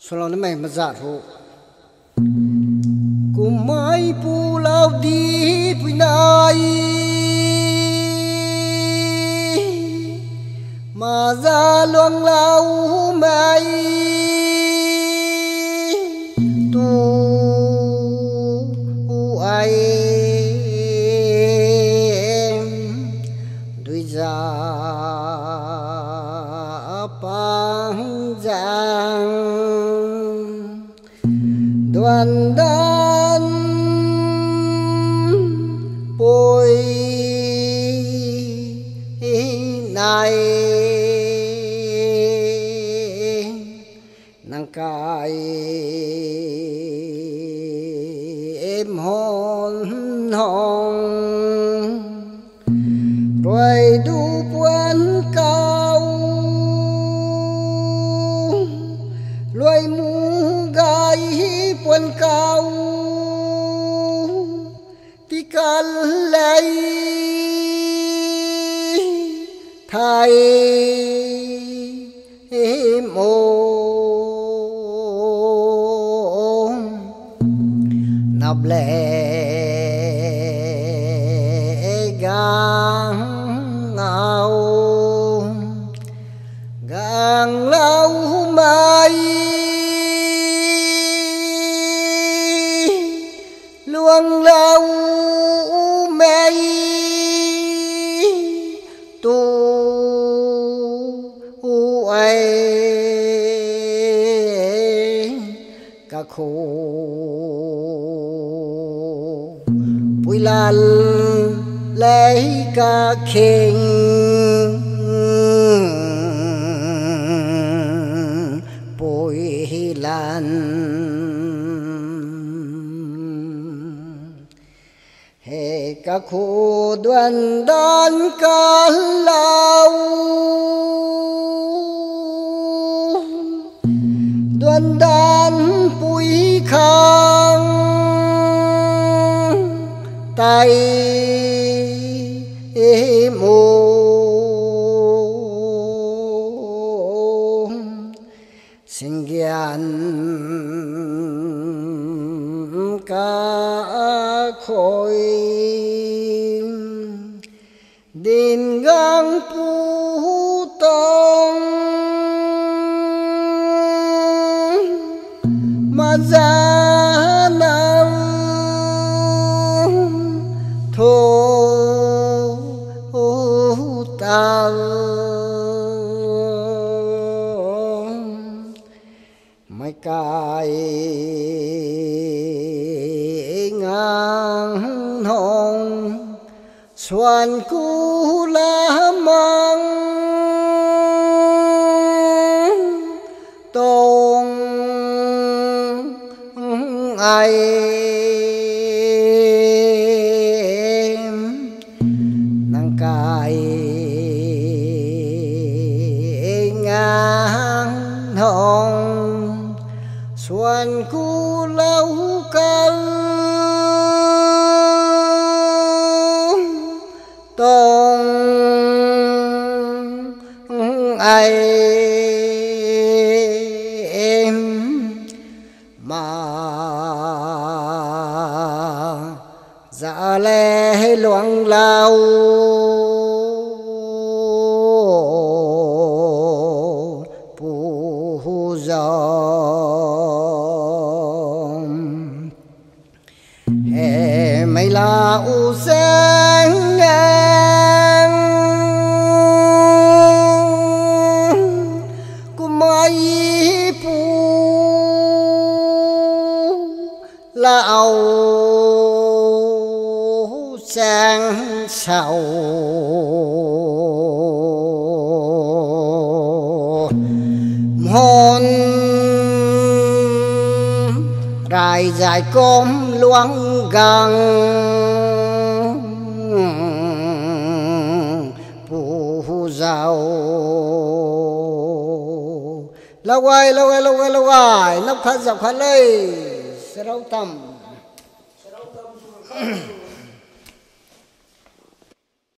Solo na may mazat ho. Kumay pulaw di pinay mazalong lau may tu ai đôi già pang giang đoàn đan bôi này nàng cài em hôn hồng rồi đu quán cao loài mu gai quán cao tí can lấy thay mô nạp lệ gang lau mai luang lau mây tu ai các khổ bùi lan lấy cả khen bùi lan hệ các khổ đoàn đan cả lao đoàn đan bùi khang tay mô sinh gian cả khối đến gang pu tông mà ra nào thô tao mai cài ngang hồng xoan cú lá măng tông ai nang cài ngang hồng xoan cú lau cao tông ai mà dạ lê loang lao pu giông hè mây la u sáng ngang kumai pu lão sang sầu hồn rải dài cốm loang gang pu giàu lâu ai nóc khát dọc khát lây sẽ đâu tầm